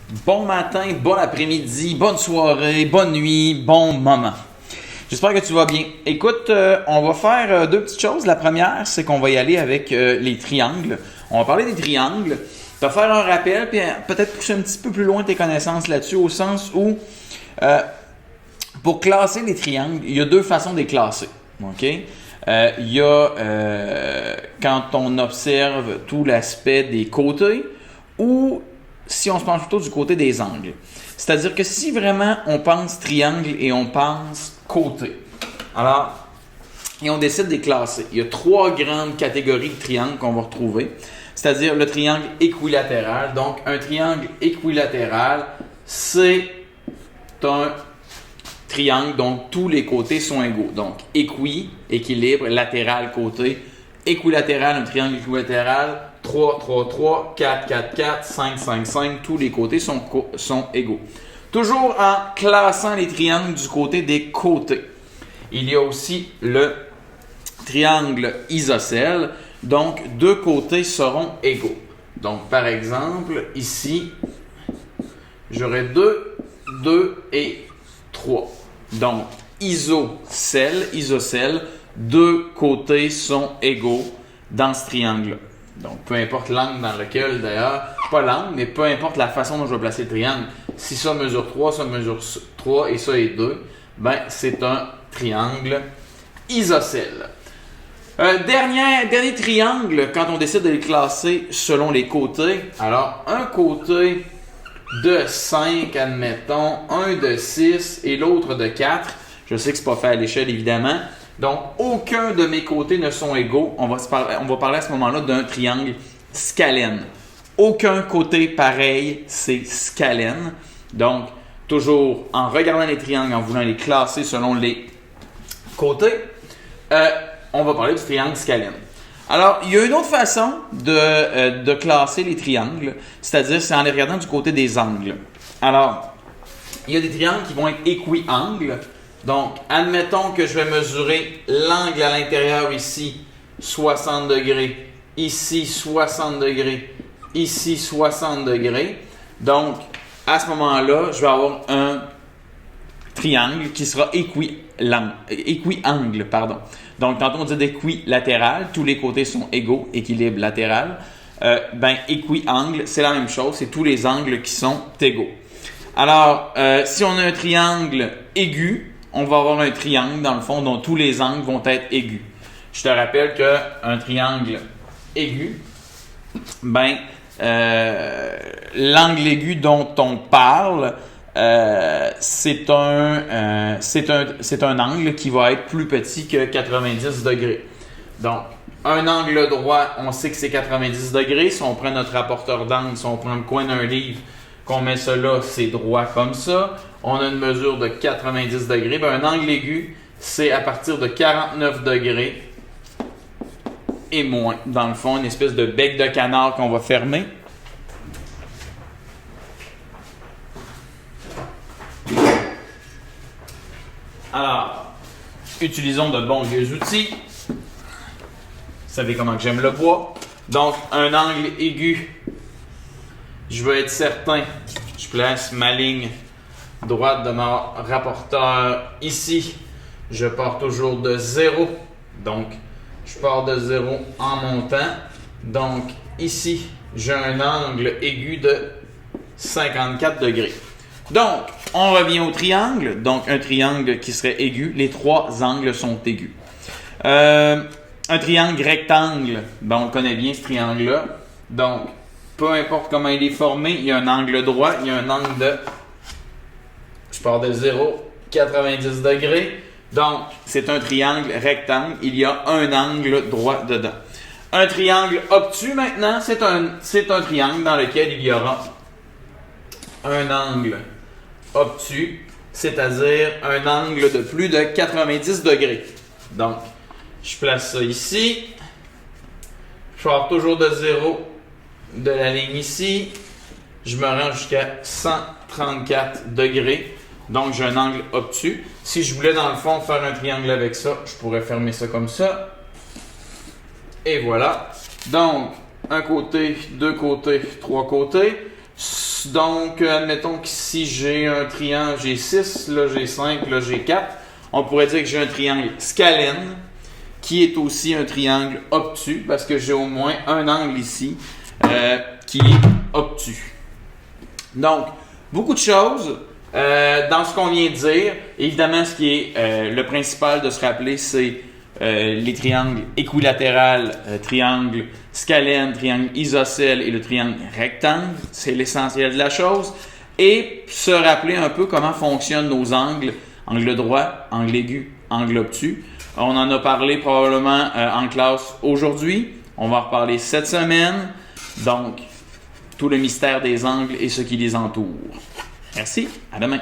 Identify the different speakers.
Speaker 1: Bon matin, bon après-midi, bonne soirée, bonne nuit, bon moment. J'espère que tu vas bien. Écoute, on va faire deux petites choses. La première, c'est qu'on va y aller avec les triangles. On va parler des triangles. Tu vas faire un rappel, puis peut-être pousser un petit peu plus loin tes connaissances là-dessus, au sens où, pour classer les triangles, il y a deux façons de les classer. OK? Il y a quand on observe tout l'aspect des côtés, ou si on se penche plutôt du côté des angles. C'est-à-dire que si vraiment on pense triangle et on pense côté, alors, et on décide de les classer, il y a trois grandes catégories de triangles qu'on va retrouver, c'est-à-dire le triangle équilatéral. Donc, un triangle équilatéral, c'est un triangle dont tous les côtés sont égaux. Donc, équilibre, latéral, côté. Équilatéral, un triangle équilatéral, 3, 3, 3, 4, 4, 4, 5, 5, 5, tous les côtés sont égaux. Toujours en classant les triangles du côté des côtés. Il y a aussi le triangle isocèle, donc deux côtés seront égaux. Donc, par exemple, ici, j'aurai 2, 2 et 3. Donc, isocèle, deux côtés sont égaux dans ce triangle-là. Donc, peu importe l'angle dans lequel, d'ailleurs, pas l'angle, mais peu importe la façon dont je vais placer le triangle. Si ça mesure 3, ça mesure 3 et ça est 2, ben c'est un triangle isocèle. Dernier triangle, quand on décide de les classer selon les côtés. Alors, un côté de 5, admettons, un de 6 et l'autre de 4. Je sais que c'est pas fait à l'échelle, évidemment. Donc, aucun de mes côtés ne sont égaux. On va parler à ce moment-là d'un triangle scalène. Aucun côté pareil, c'est scalène. Donc, toujours en regardant les triangles, en voulant les classer selon les côtés, on va parler du triangle scalène. Alors, il y a une autre façon de classer les triangles, c'est-à-dire c'est en les regardant du côté des angles. Alors, il y a des triangles qui vont être équiangles. Donc, admettons que je vais mesurer l'angle à l'intérieur ici, 60 degrés, ici 60 degrés, ici 60 degrés. Donc, à ce moment-là, je vais avoir un triangle qui sera équiangle. Donc, tantôt on dit d'équilatéral, tous les côtés sont égaux, équilibre latéral. Équiangle, c'est la même chose, c'est tous les angles qui sont égaux. Alors, si on a un triangle aigu, on va avoir un triangle, dans le fond, dont tous les angles vont être aigus. Je te rappelle qu'un triangle aigu, l'angle aigu dont on parle, c'est un angle qui va être plus petit que 90 degrés. Donc, un angle droit, on sait que c'est 90 degrés. Si on prend notre rapporteur d'angle, si on prend le coin d'un livre, qu'on met ça là, c'est droit comme ça. On a une mesure de 90 degrés. Un angle aigu, c'est à partir de 49 degrés et moins. Dans le fond, une espèce de bec de canard qu'on va fermer. Alors, utilisons de bons vieux outils. Vous savez comment que j'aime le bois. Donc, un angle aigu, je veux être certain, je place ma ligne droite de mon rapporteur ici. Je pars toujours de 0. Donc, je pars de 0 en montant. Donc, ici, j'ai un angle aigu de 54 degrés. Donc, on revient au triangle. Donc, un triangle qui serait aigu. Les trois angles sont aigus. Un triangle rectangle. On le connaît bien, ce triangle-là. Donc, peu importe comment il est formé, il y a un angle droit, il y a un angle de... Je pars de 0, 90 degrés. Donc, c'est un triangle rectangle. Il y a un angle droit dedans. Un triangle obtus, maintenant, c'est un triangle dans lequel il y aura un angle obtus, c'est-à-dire un angle de plus de 90 degrés. Donc, je place ça ici. Je pars toujours de 0 de la ligne ici. Je me rends jusqu'à 134 degrés. Donc, j'ai un angle obtus. Si je voulais, dans le fond, faire un triangle avec ça, je pourrais fermer ça comme ça. Et voilà. Donc, un côté, deux côtés, trois côtés. Donc, admettons qu'ici j'ai un triangle, j'ai 6, là j'ai 5, là j'ai 4. On pourrait dire que j'ai un triangle scalène, qui est aussi un triangle obtus, parce que j'ai au moins un angle ici qui est obtus. Donc, beaucoup de choses dans ce qu'on vient de dire. Évidemment, ce qui est le principal de se rappeler, c'est les triangles équilatérales, triangle scalène, triangle isocèle et le triangle rectangle. C'est l'essentiel de la chose. Et se rappeler un peu comment fonctionnent nos angles, angle droit, angle aigu, angle obtus. On en a parlé probablement en classe aujourd'hui. On va en reparler cette semaine. Donc, tout le mystère des angles et ce qui les entoure. Merci, à demain.